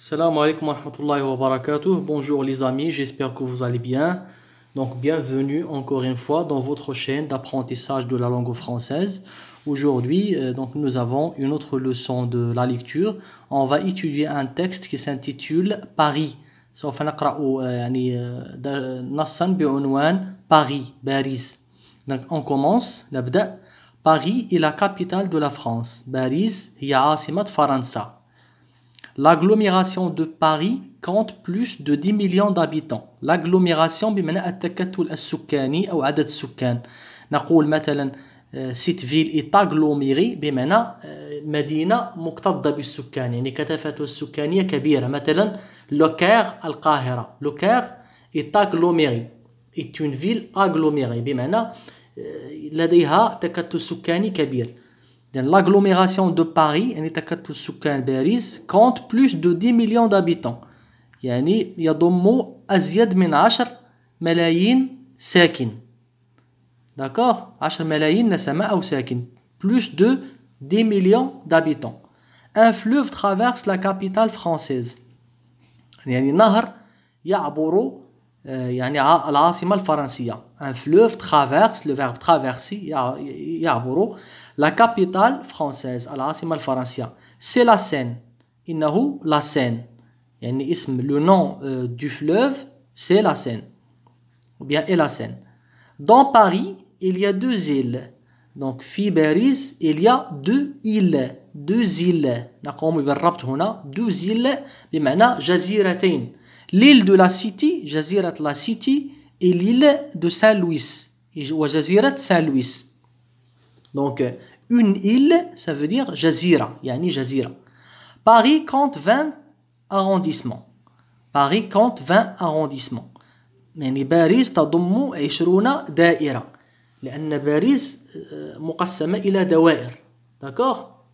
Salam alaikum wa rahmatullahi wa barakatuh. Bonjour les amis, j'espère que vous allez bien. Donc bienvenue encore une fois dans votre chaîne d'apprentissage de la langue française. Aujourd'hui, nous avons une autre leçon de la lecture. On va étudier un texte qui s'intitule Paris. سوف نقرأ نصا بعنوان Paris, Paris. Donc on commence. نبدأ. Paris est la capitale de la France. باريس هي عاصمة فرنسا. L'agglomération de Paris compte plus de 10 millions d'habitants. L'agglomération بمعنى التكتل السكاني أو عدد السكان. نقول مثلا cette ville est agglomérée بمعنى مدينة مكتظة بالسكان، يعني كثافته السكانية كبيرة. مثلا لوكير القاهرة. لوكير est agglomérée. est une ville agglomérée بمعنى لديها تكتل سكاني كبير. L'agglomération de Paris يعني تكتل سكان باريس compte plus de 10 millions d'habitants، يعني يضم أزيد من 10 ملايين ساكن. D'accord, 10 ملايين نسمة أو ساكن. Plus de 10 millions d'habitants. Un fleuve traverse la capitale française. يعني نهر يعبر يعني العاصمة الفرنسية. Un fleuve traverse, le verbe traverser يعبر la capitale française, العاصمة الفرنسية. C'est la Seine. إنه la Seine. يعني اسم le nom du fleuve c'est la Seine. Ou bien est la Seine. Dans Paris, il y a deux îles. Donc في باريس il y a deux îles. deux îles. نقوم بالربط هنا. deux îles بمعنى جزيرتين. L'île de la City, جزيرة la City, et l'île de Saint-Louis, وجزيرة Saint-Louis. Donc, une île, ça veut dire جزيرة, يعني جزيرة. Paris compte 20 arrondissements. Paris compte 20 arrondissements. يعني باريس تضم 20 دائرة. لأن باريس مقسمة إلى دوائر. D'accord?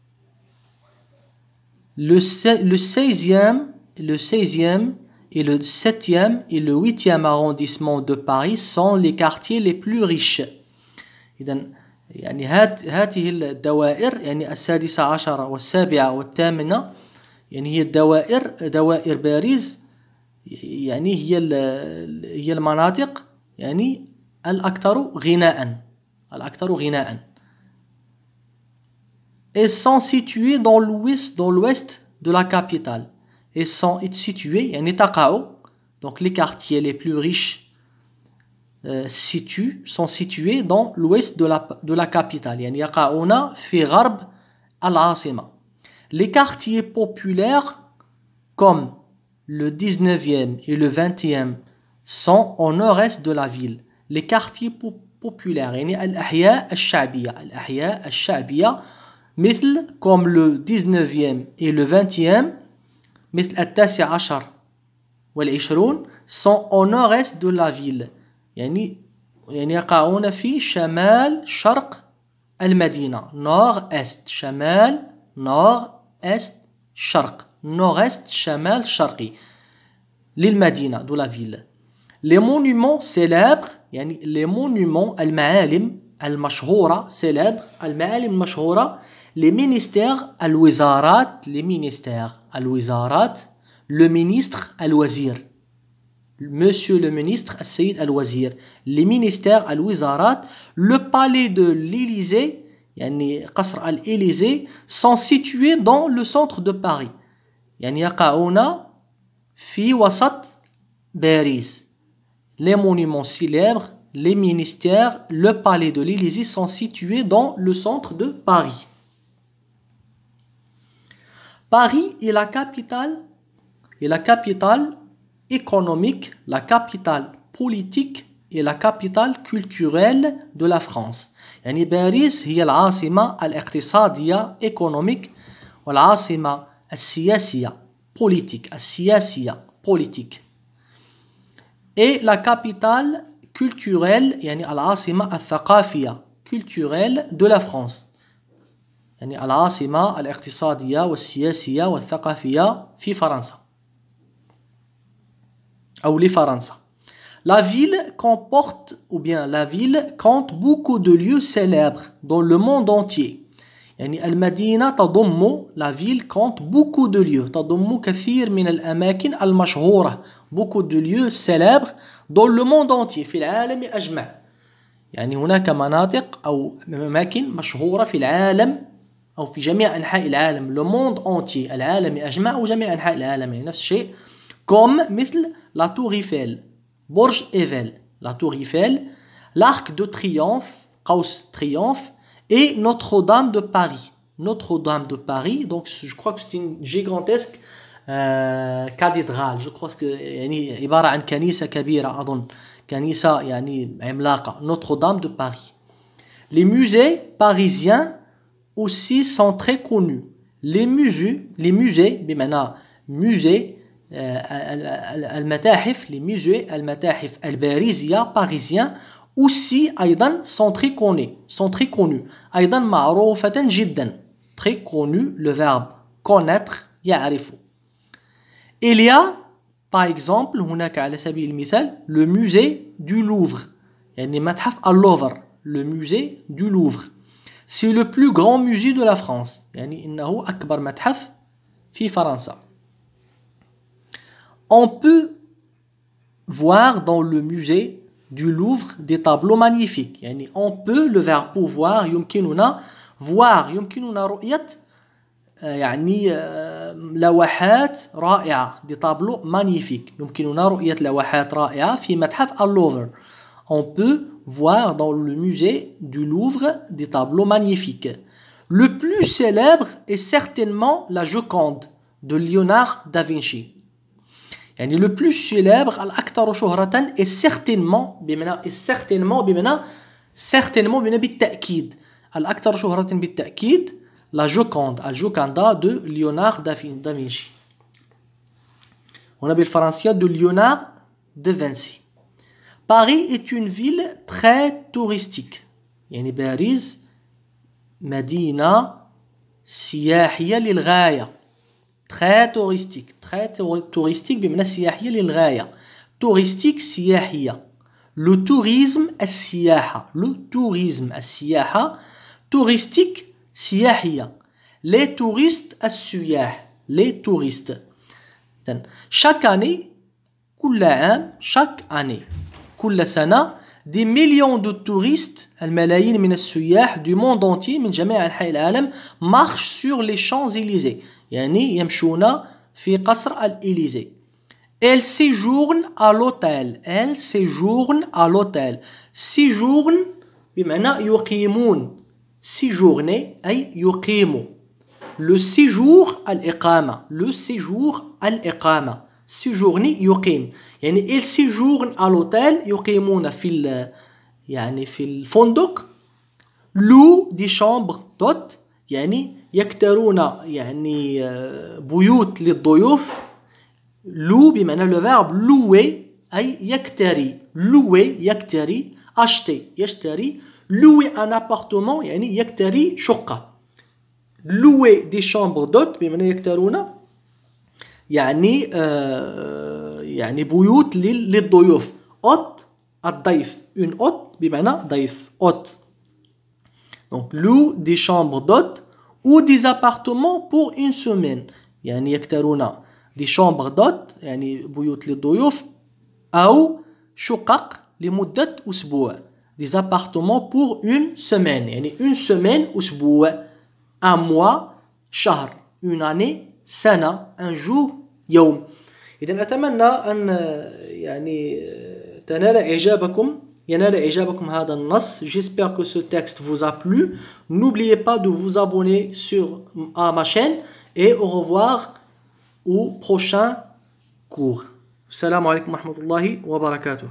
Le 16e et le 7e et le 8e arrondissement de Paris sont les quartiers les plus riches. إذن يعني هذه الدوائر يعني السادسة عشر والسابعة والثامنة يعني هي دوائر باريس يعني هي المناطق يعني الأكثر غناء. Elles sont situées dans l'ouest de la capitale. Ils sont situés, يعني تقع, donc les quartiers les plus riches sont situés dans l'ouest de la capitale. يعني يقعون في غرب العاصمة. Les quartiers populaires comme le 19e et le 20e sont au nord-est de la ville. Les quartiers populaires يعني الأحياء الشعبية مثل comme le 19e et le 20e مثل التاسع عشر والعشرون sont au nord-est de la ville. يعني يقعون في شمال شرق المدينة. nord-est شمال nord-est شرق nord-est شمال شرقي للمدينة de la ville. Les monuments célèbres يعني les monuments المعالم المشهورة célèbres المعالم المشهورة les ministères الوزارات le ministre الوزير monsieur le ministre السيد الوزير les ministères الوزارات le palais de l'Élysée يعني قصر الإليزي sont situés dans le centre de Paris يعني يقعون في وسط باريس. Les monuments célèbres, les ministères, le palais de l'Élysée sont situés dans le centre de Paris. Paris est la capitale économique, la capitale politique et la capitale culturelle de la France. يعني باريس هي العاصمة الاقتصادية économique والعاصمة السياسية politique. Et la capitale culturelle يعني العاصمة الثقافية culturelle de la France. يعني العاصمة الاقتصادية والسياسية والثقافية في فرنسا أو لفرنسا. La ville compte beaucoup de lieux célèbres dans le monde entier. يعني المدينة تضم la ville compte beaucoup de lieux تضم كثير من الأماكن المشهورة beaucoup de lieux célèbres dans le monde entier في العالم أجمع يعني هناك مناطق أو أماكن مشهورة في العالم أو في جميع أنحاء العالم le monde entier العالم أجمع وجميع أنحاء العالم يعني نفس الشيء comme مثل la tour Eiffel برج إيفل la tour Eiffel l'arc de triomphe قوس triomphe et Notre-Dame de Paris. Notre-Dame de Paris, donc je crois que c'est une gigantesque cathédrale. Je crois que يعني عبارة عن كنيسة كبيرة أظن كنيسة يعني عملاقة. Notre-Dame de Paris. Les musées parisiens aussi sont très connus. Les musées بمعنى musées المتاحف les musées المتاحف الباريزية parisiens aussi أيضا sont très connus أيضا معروفة جدا très connu le verbe connaître يعرف. Il y a par exemple هناك على سبيل المثال le musée du Louvre يعني متحف اللوفر le musée du Louvre c'est le plus grand musée de la France يعني إنه أكبر متحف في فرنسا. On peut voir dans le musée du Louvre des tableaux magnifiques يعني on peut le verbe pouvoir يمكننا voir يمكننا رؤية يعني لوحات رائعة des tableaux magnifiques يمكننا رؤية لوحات رائعة في متحف اللوفر. On peut voir dans le musée du Louvre des tableaux magnifiques. Le plus célèbre est certainement la Joconde de Léonard da Vinci. يعني le plus célèbre الأكثر شهرة est certainement بمعنى بالتأكيد الأكثر شهرة بالتأكيد la Joconde الجوكاندا de Léonard da Vinci. هنا بالفرنسية de Léonard de Vinci. Paris est une ville très touristique يعني باريس مدينة سياحية للغاية très touristique بمعنى سياحية للغاية touristique سياحية le tourisme السياحة touristique سياحية les touristes السياح les touristes. chaque année كل عام chaque année كل سنة des millions de touristes الملايين من السياح du monde entier من جميع أنحاء العالم marchent sur les Champs-Élysées يعني يمشون في قصر الإليزي. Elle séjourne à l'hôtel. séjourne بمعنى يقيمون. séjourner أي يقيم. le séjour الإقامة. séjourner يقيم. يعني elle séjourne à l'hôtel يقيمون في الفندق. loue des chambres d'hôtes يعني يكترون يعني بيوت للضيوف. لو بمعنى le verbe louer أي يكتري. يكتري. acheter يشتري. louer un appartement يعني يكتري شقة. louer des chambres d'hôtes بمعنى يكترون يعني بيوت للضيوف. hôte الضيف. une hôte بمعنى ضيف. hôte. donc loue des chambres d'hôtes ou des appartements pour une semaine يعني يكترون des chambres d'hôtes يعني بيوت للضيوف أو شقق لمدة أسبوع. des appartements pour une semaine يعني une semaine أسبوع. un mois شهر. une année سنة. un jour يوم. إذن أتمنى أن ينال إعجابكم هذا النص. J'espère que ce texte vous a plu. N'oubliez pas de vous abonner à ma chaîne et au revoir au prochain cours. Assalamu alaikum wa rahmatullahi wa barakatuh.